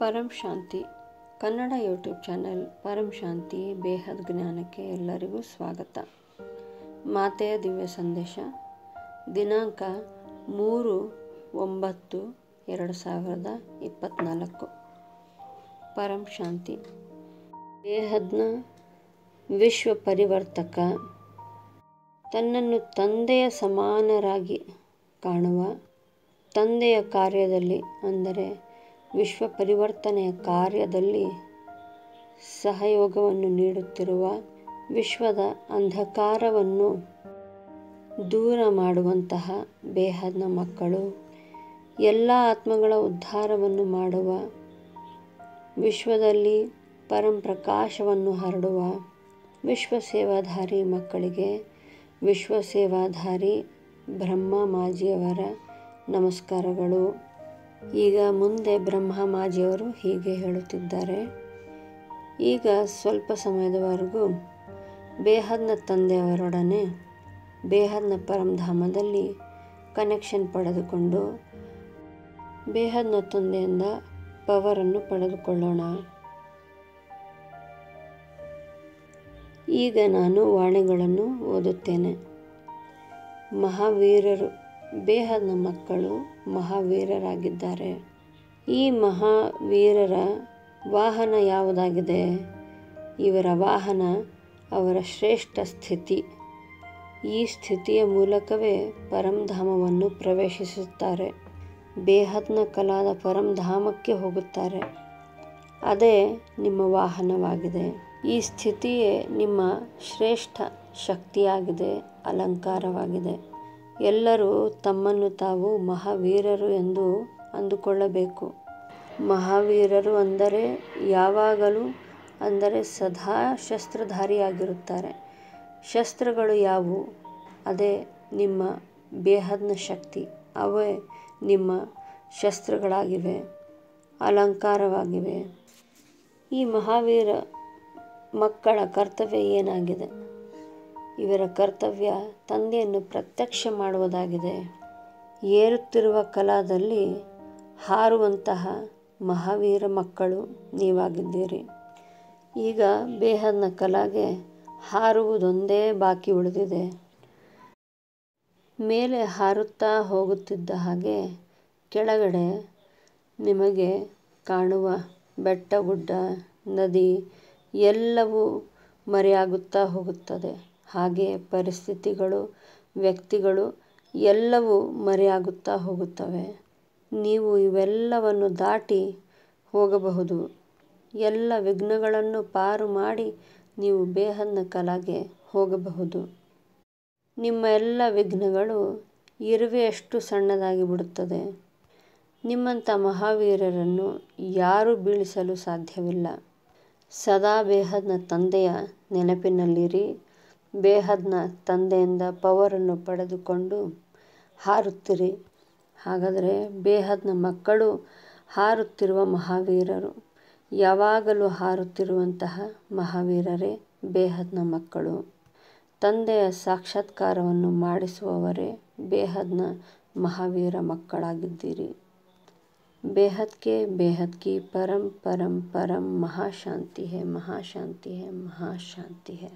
ಪರಂ ಶಾಂತಿ Kannada YouTube channel ಪರಂ ಶಾಂತಿ ಬೇಹದ್ ಜ್ಞಾನಕ್ಕೆ ಎಲ್ಲರಿಗೂ ಸ್ವಾಗತ. ಮಾತೆಯ ದಿವ್ಯ ಸಂದೇಶ ದಿನಾಂಕ 3/9/2024. ಪರಂ ಶಾಂತಿ. ಬೇಹದ್ನ ವಿಶ್ವ ಪರಿವರ್ತಕ, ತನ್ನನ್ನು ತಂದೆಯ ಸಮಾನರಾಗಿ ಕಾಣುವ, ತಂದೆಯ ಕಾರ್ಯದಲ್ಲಿ ಅಂದರೆ ವಿಶ್ವ ಪರಿವರ್ತನೆಯ ಕಾರ್ಯದಲ್ಲಿ ಸಹಯೋಗವನ್ನು ನೀಡುತ್ತಿರುವ, ವಿಶ್ವದ ಅಂಧಕಾರವನ್ನು ದೂರ ಮಾಡುವಂತಹ ಬೇಹದ್ನ ಮಕ್ಕಳು, ಎಲ್ಲ ಆತ್ಮಗಳ ಉದ್ಧಾರವನ್ನು ಮಾಡುವ, ವಿಶ್ವದಲ್ಲಿ ಪರಂಪ್ರಕಾಶವನ್ನು ಹರಡುವ ವಿಶ್ವ ಸೇವಾಧಾರಿ ಮಕ್ಕಳಿಗೆ ವಿಶ್ವ ಸೇವಾಧಾರಿ ಬ್ರಹ್ಮ ಮಾಜಿಯವರ ನಮಸ್ಕಾರಗಳು. ಈಗ ಮುಂದೆ ಬ್ರಹ್ಮ ಮಾಜಿಯವರು ಹೀಗೆ ಹೇಳುತ್ತಿದ್ದಾರೆ. ಈಗ ಸ್ವಲ್ಪ ಸಮಯದವರೆಗೂ ಬೇಹದ್ನ ತಂದೆಯವರೊಡನೆ ಬೇಹದ್ನ ಪರಂಧಾಮದಲ್ಲಿ ಕನೆಕ್ಷನ್ ಪಡೆದುಕೊಂಡು ಬೇಹದ್ನ ತಂದೆಯಿಂದ ಪವರನ್ನು ಪಡೆದುಕೊಳ್ಳೋಣ. ಈಗ ನಾನು ವಾಣಿಗಳನ್ನು ಓದುತ್ತೇನೆ. ಮಹಾವೀರರು, ಬೇಹದ್ನ ಮಕ್ಕಳು ಮಹಾವೀರರಾಗಿದ್ದಾರೆ. ಈ ಮಹಾವೀರರ ವಾಹನ ಯಾವುದಾಗಿದೆ? ಇವರ ವಾಹನ ಅವರ ಶ್ರೇಷ್ಠ ಸ್ಥಿತಿ. ಈ ಸ್ಥಿತಿಯ ಮೂಲಕವೇ ಪರಂಧಾಮವನ್ನು ಪ್ರವೇಶಿಸುತ್ತಾರೆ. ಬೇಹದ್ನ ಕಲಾದ ಪರಂಧಾಮಕ್ಕೆ ಹೋಗುತ್ತಾರೆ. ಅದೇ ನಿಮ್ಮ ವಾಹನವಾಗಿದೆ. ಈ ಸ್ಥಿತಿಯೇ ನಿಮ್ಮ ಶ್ರೇಷ್ಠ ಶಕ್ತಿಯಾಗಿದೆ, ಅಲಂಕಾರವಾಗಿದೆ. ಎಲ್ಲರೂ ತಮ್ಮನ್ನು ತಾವು ಮಹಾವೀರರು ಎಂದು ಅಂದುಕೊಳ್ಳಬೇಕು. ಮಹಾವೀರರು ಅಂದರೆ ಯಾವಾಗಲೂ ಅಂದರೆ ಸದಾ ಶಸ್ತ್ರಧಾರಿಯಾಗಿರುತ್ತಾರೆ. ಶಸ್ತ್ರಗಳು ಯಾವುವು? ಅದೇ ನಿಮ್ಮ ಬೇಹದ್ನ ಶಕ್ತಿ. ಅವೇ ನಿಮ್ಮ ಶಸ್ತ್ರಗಳಾಗಿವೆ, ಅಲಂಕಾರವಾಗಿವೆ. ಈ ಮಹಾವೀರ ಮಕ್ಕಳ ಕರ್ತವ್ಯ ಏನಾಗಿದೆ? ಇವರ ಕರ್ತವ್ಯ ತಂದೆಯನ್ನು ಪ್ರತ್ಯಕ್ಷ ಮಾಡುವುದಾಗಿದೆ. ಏರುತ್ತಿರುವ ಕಲಾದಲ್ಲಿ ಹಾರುವಂತಹ ಮಹಾವೀರ ಮಕ್ಕಳು ನೀವಾಗಿದ್ದೀರಿ. ಈಗ ಬೇಹದ್ನ ಕಲಾಗೆ ಹಾರುವುದೊಂದೇ ಬಾಕಿ ಉಳಿದಿದೆ. ಮೇಲೆ ಹಾರುತ್ತಾ ಹೋಗುತ್ತಿದ್ದ ಹಾಗೆ ಕೆಳಗಡೆ ನಿಮಗೆ ಕಾಣುವ ಬೆಟ್ಟ, ಗುಡ್ಡ, ನದಿ ಎಲ್ಲವೂ ಮರೆಯಾಗುತ್ತಾ ಹೋಗುತ್ತದೆ. ಹಾಗೆ ಪರಿಸ್ಥಿತಿಗಳು, ವ್ಯಕ್ತಿಗಳು ಎಲ್ಲವೂ ಮರೆಯಾಗುತ್ತಾ ಹೋಗುತ್ತವೆ. ನೀವು ಇವೆಲ್ಲವನ್ನು ದಾಟಿ ಹೋಗಬಹುದು. ಎಲ್ಲ ವಿಘ್ನಗಳನ್ನು ಪಾರು ಮಾಡಿ ನೀವು ಬೇಹದ್ನ ಕಲಾಗೆ ಹೋಗಬಹುದು. ನಿಮ್ಮ ಎಲ್ಲ ವಿಘ್ನಗಳು ಇರುವೆಯಷ್ಟು ಸಣ್ಣದಾಗಿ ಬಿಡುತ್ತದೆ. ನಿಮ್ಮಂಥ ಮಹಾವೀರರನ್ನು ಯಾರೂ ಬೀಳಿಸಲು ಸಾಧ್ಯವಿಲ್ಲ. ಸದಾ ಬೇಹದ್ನ ತಂದೆಯ ನೆನಪಿನಲ್ಲಿರಿ. ಬೇಹದ್ನ ತಂದೆಯಿಂದ ಪವರನ್ನು ಪಡೆದುಕೊಂಡು ಹಾರುತ್ತಿರಿ. ಹಾಗಾದರೆ ಬೇಹದ್ನ ಮಕ್ಕಳು ಹಾರುತ್ತಿರುವ ಮಹಾವೀರರು. ಯಾವಾಗಲೂ ಹಾರುತ್ತಿರುವಂತಹ ಮಹಾವೀರರೇ ಬೇಹದ್ನ ಮಕ್ಕಳು. ತಂದೆಯ ಸಾಕ್ಷಾತ್ಕಾರವನ್ನು ಮಾಡಿಸುವವರೇ ಬೇಹದ್ನ ಮಹಾವೀರ ಮಕ್ಕಳಾಗಿದ್ದೀರಿ. बेहद के बेहद की परम परम परम महाशांति है, महाशांति है, महाशांति है.